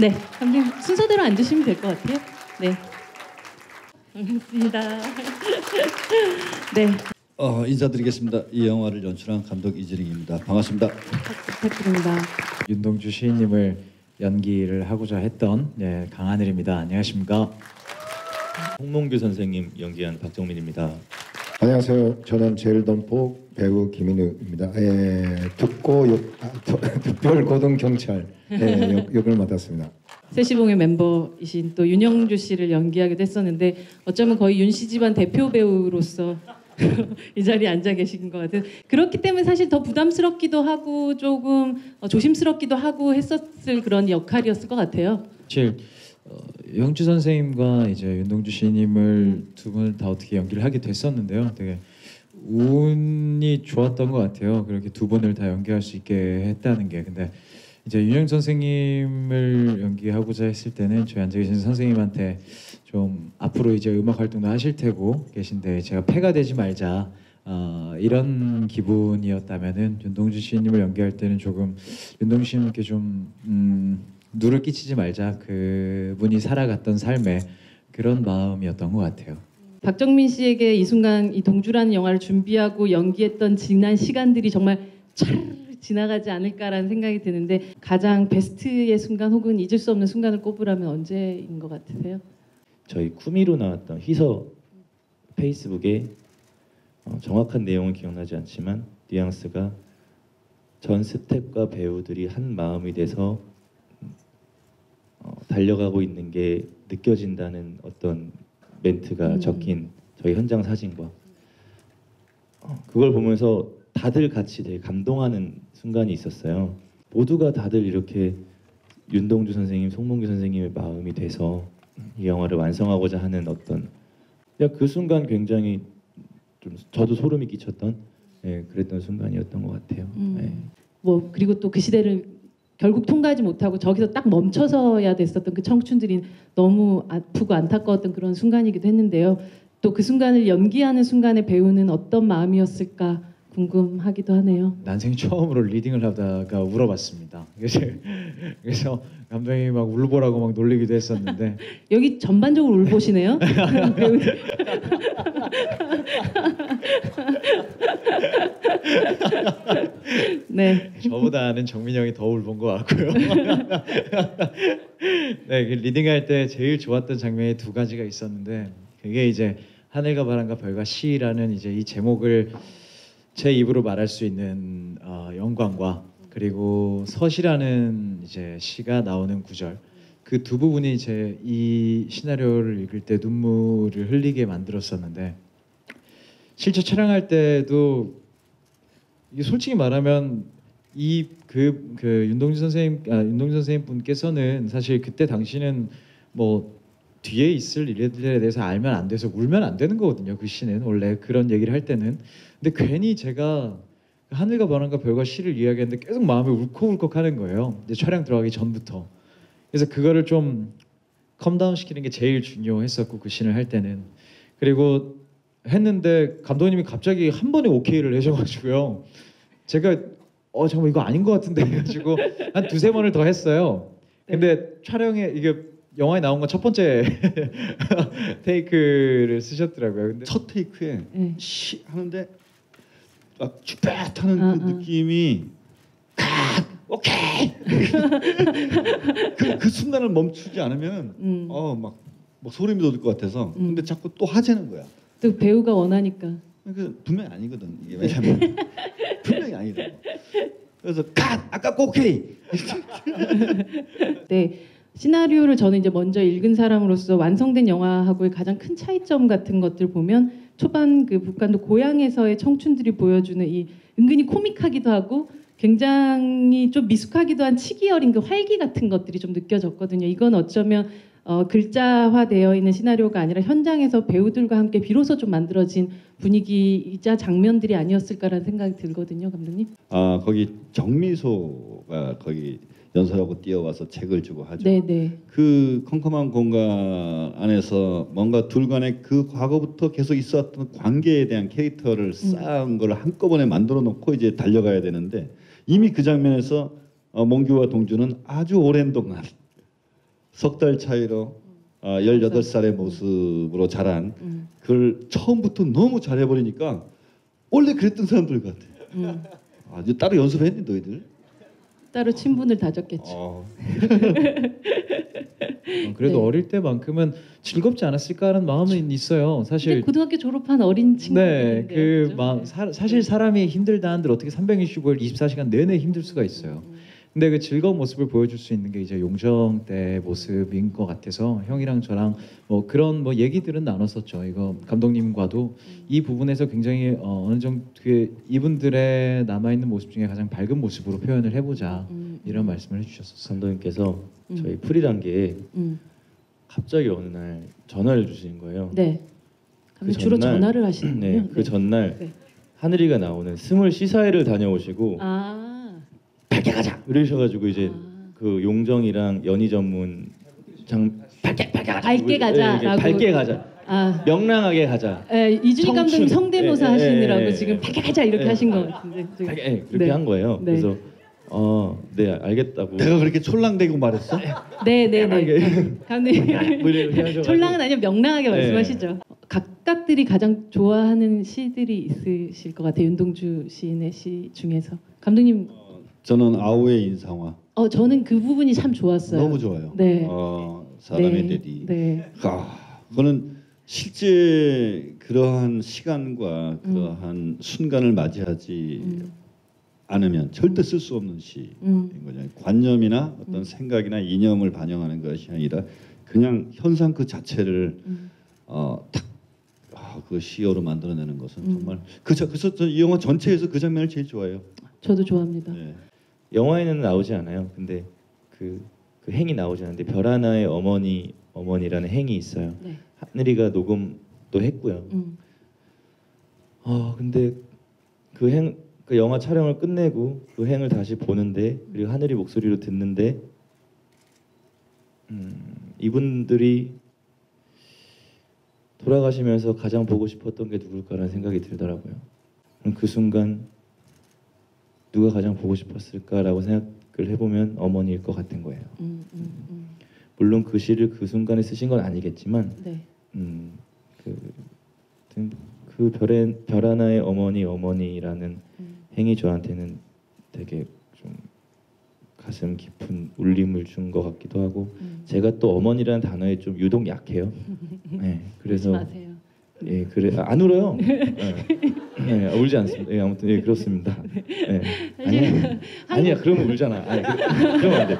네, 감독님 순서대로 앉으시면 될 것 같아요. 네, 반갑습니다. 네, 인사드리겠습니다. 이 영화를 연출한 감독 이재ring입니다. 반갑습니다. 부탁드립니다. 윤동주 시인님을 연기를 하고자 했던 강하늘입니다. 안녕하십니까? 홍몽규 선생님 연기한 박정민입니다. 안녕하세요. 저는 제일동포 배우 김인우입니다. 특별고등경찰 역을 맡았습니다. 세시봉의 멤버이신 또 윤영주 씨를 연기하기도 했었는데 어쩌면 거의 윤씨 집안 대표 배우로서 이 자리에 앉아 계신 것 같아요. 그렇기 때문에 사실 더 부담스럽기도 하고 조금 조심스럽기도 하고 했었을 그런 역할이었을 것 같아요. 사실 영주 선생님과 이제 윤동주 시인님을 두 분을 다 어떻게 연기를 하게 됐었는데요. 되게 운이 좋았던 것 같아요. 그렇게 두 분을 다 연기할 수 있게 했다는 게. 근데 이제 윤영 선생님을 연기하고자 했을 때는 저희 앉아 계신 선생님한테 좀 앞으로 이제 음악 활동도 하실 테고 계신데 제가 패가 되지 말자 이런 기분이었다면은 윤동주 시인님을 연기할 때는 조금 윤동주 시인님께 좀 누를 끼치지 말자, 그분이 살아갔던 삶의 그런 마음이었던 것 같아요. 박정민 씨에게 이 순간 이 동주라는 영화를 준비하고 연기했던 지난 시간들이 정말 찰 지나가지 않을까라는 생각이 드는데 가장 베스트의 순간 혹은 잊을 수 없는 순간을 꼽으라면 언제인 것 같으세요? 저희 쿠미로 나왔던 희서 페이스북에 정확한 내용은 기억나지 않지만 뉘앙스가 전 스태프과 배우들이 한 마음이 돼서 달려가고 있는 게 느껴진다는 어떤 멘트가 적힌 저희 현장 사진과 그걸 보면서 다들 같이 되게 감동하는 순간이 있었어요. 모두가 다들 이렇게 윤동주 선생님, 송몽규 선생님의 마음이 돼서 이 영화를 완성하고자 하는 어떤 그 순간 굉장히 좀 저도 소름이 끼쳤던 그랬던 순간이었던 것 같아요. 뭐 그리고 또 그 시대를 결국 통과하지 못하고 저기서 딱 멈춰서야 됐었던 그 청춘들이 너무 아프고 안타까웠던 그런 순간이기도 했는데요. 또 그 순간을 연기하는 순간에 배우는 어떤 마음이었을까 궁금하기도 하네요. 난생 처음으로 리딩을 하다가 울어봤습니다. 그래서 감독님이 막 울보라고 막 놀리기도 했었는데 여기 전반적으로 울보시네요. 배우들. 네. 저보다는 정민이 형이 더 울본 것 같고요. 네, 그 리딩할 때 제일 좋았던 장면이 두 가지가 있었는데 그게 이제 하늘과 바람과 별과 시라는 이제 이 제목을 제 입으로 말할 수 있는 영광과 그리고 서시라는 이제 시가 나오는 구절, 그 두 부분이 제 이 시나리오를 읽을 때 눈물을 흘리게 만들었었는데 실제 촬영할 때도 이게 솔직히 말하면 이 윤동주 선생님 분께서는 사실 그때 당시는 뭐 뒤에 있을 일들에 대해서 알면 안 돼서 울면 안 되는 거거든요. 그 시는 원래 그런 얘기를 할 때는. 근데 괜히 제가 하늘과 바람과 별과 시를 이야기하는데 계속 마음이 울컥울컥 하는 거예요. 이제 촬영 들어가기 전부터. 그래서 그거를 좀 컴다운 시키는 게 제일 중요했었고 그 씬을 할 때는. 그리고 했는데 감독님이 갑자기 한 번에 오케이를 해줘가지고요. 제가 잠깐만 이거 아닌 것 같은데 해가지고 한 두세 번을 더 했어요. 근데 촬영에 이게 영화에 나온 건 첫 번째 테이크를 쓰셨더라고요. 근데 첫 테이크에 시 하는데 막 쭈뼛하는 그 느낌이 오케이 그 순간을 멈추지 않으면 막 소름이 돋을 것 같아서 근데 자꾸 또 하자는 거야. 또 배우가 원하니까. 분명히 아니거든 이게. 왜냐면 분명히 아니잖아. 그래서 아까 오케이. 네. 시나리오를 저는 이제 먼저 읽은 사람으로서 완성된 영화하고의 가장 큰 차이점 같은 것들 보면 초반 그 북한도 고향에서의 청춘들이 보여주는 이 은근히 코믹하기도 하고 굉장히 좀 미숙하기도 한 치기 어린 그 활기 같은 것들이 좀 느껴졌거든요. 이건 어쩌면 글자화되어 있는 시나리오가 아니라 현장에서 배우들과 함께 비로소 좀 만들어진 분위기이자 장면들이 아니었을까라는 생각이 들거든요, 감독님. 거기 정미소가 거기 연설하고 뛰어와서 책을 주고 하죠. 네네. 그 컴컴한 공간 안에서 뭔가 둘 간의 그 과거부터 계속 있었던 관계에 대한 캐릭터를 쌓은 걸 한꺼번에 만들어 놓고 이제 달려가야 되는데 이미 그 장면에서 몽규와 동주는 아주 오랜 동안 석 달 차이로 18살의 모습으로 자란 그걸 처음부터 너무 잘해버리니까 원래 그랬던 사람들 같아. 이제 따로 연습했니 너희들? 따로 친분을 다졌겠죠. 그래도 네. 어릴 때만큼은 즐겁지 않았을까 하는 마음은 있어요. 근데 사실 고등학교 졸업한 어린 네, 친구들인데 사실 사람이 힘들다 한들 어떻게 365일 24시간 내내 힘들 수가 있어요. 근데 그 즐거운 모습을 보여줄 수 있는 게 이제 용정 때 모습인 것 같아서 형이랑 저랑 뭐 그런 뭐 얘기들은 나눴었죠. 이거 감독님과도 이 부분에서 굉장히 어느 정도 그 이분들의 남아 있는 모습 중에 가장 밝은 모습으로 표현을 해보자 이런 말씀을 해주셨었어요. 감독님께서 저희 프리단계에 갑자기 어느 날 전화를 주신 거예요. 네. 그 주로 전날- 전화를 하시는군요. 네, 그 전날 네. 하늘이가 나오는 스물 시사회를 다녀오시고 밝게 가자 이러셔가지고 이제 그 용정이랑 연희 전문 밝게 가자 밝게 가자라고. 밝게 가자 명랑하게 가자 이준익 감독님 청춘. 성대모사 예, 하시느라고 예, 예. 지금 밝게 가자 이렇게 예. 하신 것 같은데 지금. 밝게 그렇게 네. 한 거예요. 네. 그래서 네 알겠다고 내가 그렇게 촐랑대고 말했어? 네네네. 감독님 뭐 이렇게 하셔가지고. 촐랑은 아니면 명랑하게 네. 말씀하시죠. 각각들이 가장 좋아하는 시들이 있으실 것 같아요. 윤동주 시인의 시 중에서 감독님. 저는 아우의 인상화 저는 그 부분이 참 좋았어요. 너무 좋아요. 네. 사람의 네. 대리. 네. 그거는 실제 그러한 시간과 그러한 순간을 맞이하지 않으면 절대 쓸 수 없는 시인 거죠. 관념이나 어떤 생각이나 이념을 반영하는 것이 아니라 그냥 현상 그 자체를 그 시어로 만들어내는 것은 정말 그래서 이 영화 전체에서 그 장면을 제일 좋아해요. 저도 좋아합니다. 네. 영화에는 나오지 않아요. 근데 그 행이 나오지 않는데 별 하나의 어머니라는 행이 있어요. 네. 하늘이가 녹음도 했고요. 근데 그 영화 촬영을 끝내고 그 행을 다시 보는데 그리고 하늘이 목소리로 듣는데 이분들이 돌아가시면서 가장 보고 싶었던 게 누굴까라는 생각이 들더라고요. 그럼 그 순간 누가 가장 보고 싶었을까라고 생각을 해보면 어머니일 것 같은 거예요. 물론 그 시를 그 순간에 쓰신 건 아니겠지만 네. 그 별 하나의 어머니라는 행이 저한테는 되게 좀 가슴 깊은 울림을 준 것 같기도 하고 제가 또 어머니라는 단어에 좀 유독 약해요. 네, 그래서 마세요. 예, 그래 안 울어요. 네, 울지 않습니다. 예, 아무튼 예, 그렇습니다. 네. 아니야, 그러면 울잖아. 그러면 안 돼.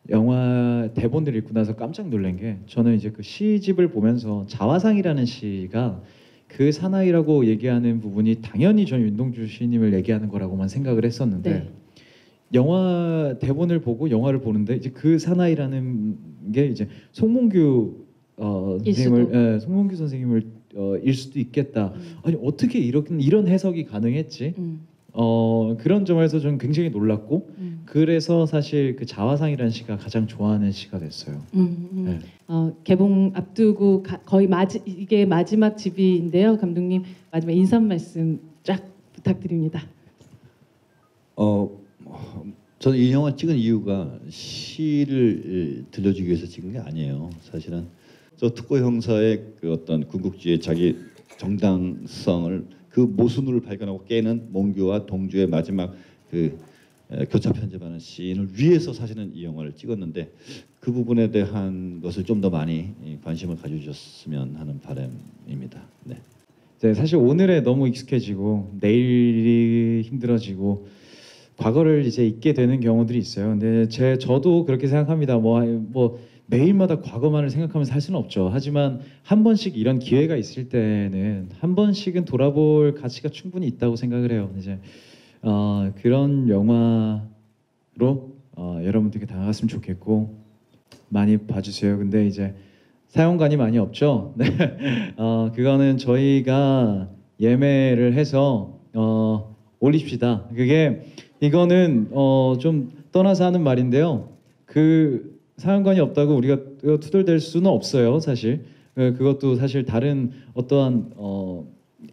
영화 대본을 읽고 나서 깜짝 놀란 게 저는 이제 그 시집을 보면서 자화상이라는 시가 그 사나이라고 얘기하는 부분이 당연히 전 윤동주 시인님을 얘기하는 거라고만 생각을 했었는데 네. 영화 대본을 보고 영화를 보는데 이제 그 사나이라는 게 이제 송몽규 선생님을 송몽규 선생님을 일 수도 있겠다. 아니 어떻게 이런 해석이 가능했지? 그런 점에서 저는 굉장히 놀랐고 그래서 사실 그 자화상이라는 시가 가장 좋아하는 시가 됐어요. 네. 개봉 앞두고 거의 이게 마지막 집인데요. 감독님 마지막 인사 말씀 쫙 부탁드립니다. 저는 이 영화 찍은 이유가 시를 들려주기 위해서 찍은 게 아니에요. 사실은 저 특고 형사의 그 어떤 군국주의의 자기 정당성을 그 모순을 발견하고 깨는 몽규와 동주의 마지막 그 교차 편집하는 시인을 위해서 사실은 이 영화를 찍었는데 그 부분에 대한 것을 좀 더 많이 관심을 가져주셨으면 하는 바람입니다. 네. 네, 사실 오늘에 너무 익숙해지고 내일이 힘들어지고 과거를 이제 잊게 되는 경우들이 있어요. 근데 저도 그렇게 생각합니다. 뭐 매일마다 과거만을 생각하면서 살 수는 없죠. 하지만 한 번씩 이런 기회가 있을 때는 한 번씩은 돌아볼 가치가 충분히 있다고 생각을 해요. 이제 그런 영화로 여러분들께 다가갔으면 좋겠고 많이 봐주세요. 근데 이제 사용관이 많이 없죠. 네, 그거는 저희가 예매를 해서 올립시다. 이거는 좀 떠나서 하는 말인데요. 그 사용관이 없다고 우리가 투덜댈 수는 없어요, 사실. 그것도 사실 다른 어떠한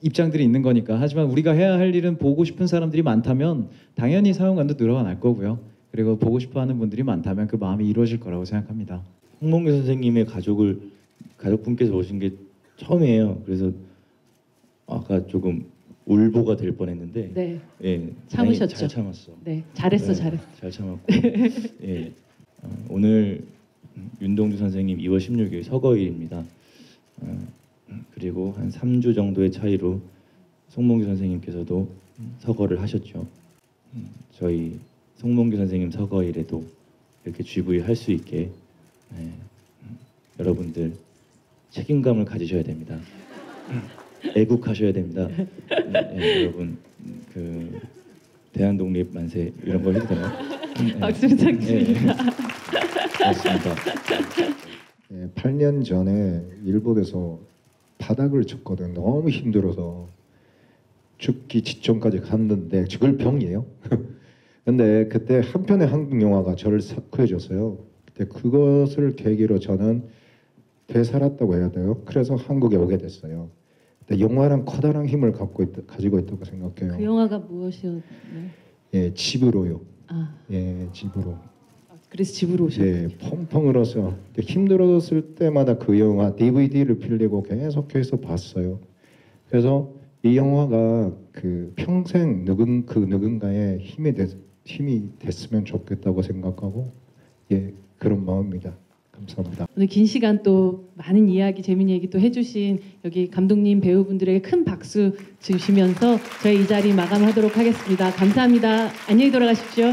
입장들이 있는 거니까. 하지만 우리가 해야 할 일은 보고 싶은 사람들이 많다면 당연히 사용관도 늘어날 거고요. 그리고 보고 싶어하는 분들이 많다면 그 마음이 이루어질 거라고 생각합니다. 홍몽규 선생님의 가족분께서 오신 게 처음이에요. 그래서 아까 조금 울보가 될 뻔했는데 네, 예, 참으셨죠? 다행히 잘 참았어. 네, 잘했어, 네, 잘했어. 잘 참았고 예, 오늘 윤동주 선생님 2월 16일 서거일입니다. 그리고 한 3주 정도의 차이로 송몽규 선생님께서도 서거를 하셨죠. 저희 송몽규 선생님 서거일에도 이렇게 GV 할 수 있게 여러분들 책임감을 가지셔야 됩니다. 애국하셔야 됩니다. 여러분 그 대한독립 만세 이런 거 해도 되나요? 박수 부탁드립니다. 맞습니다. 8년 전에 일본에서 바닥을 쳤거든. 너무 힘들어서 죽기 직전까지 갔는데 죽을 병이에요. 근데 그때 한 편의 한국 영화가 저를 싹 구해줬어요. 그때 그것을 계기로 저는 되살았다고 해야 돼요. 그래서 한국에 오게 됐어요. 근데 영화랑 커다란 힘을 가지고 있다고 생각해요. 그 영화가 무엇이었나요? 예, 집으로요. 아, 예, 집으로. 그래서 집으로 오셨. 예, 펑펑 울어서 힘들었을 때마다 그 영화 DVD를 빌리고 계속해서 봤어요. 그래서 이 영화가 그 평생 누군가의 힘이 됐으면 좋겠다고 생각하고 예, 그런 마음입니다. 감사합니다. 오늘 긴 시간 또 많은 이야기, 재미있는 얘기 또 해주신 여기 감독님, 배우분들에게 큰 박수 주시면서 저희 이 자리 마감하도록 하겠습니다. 감사합니다. 안녕히 돌아가십시오.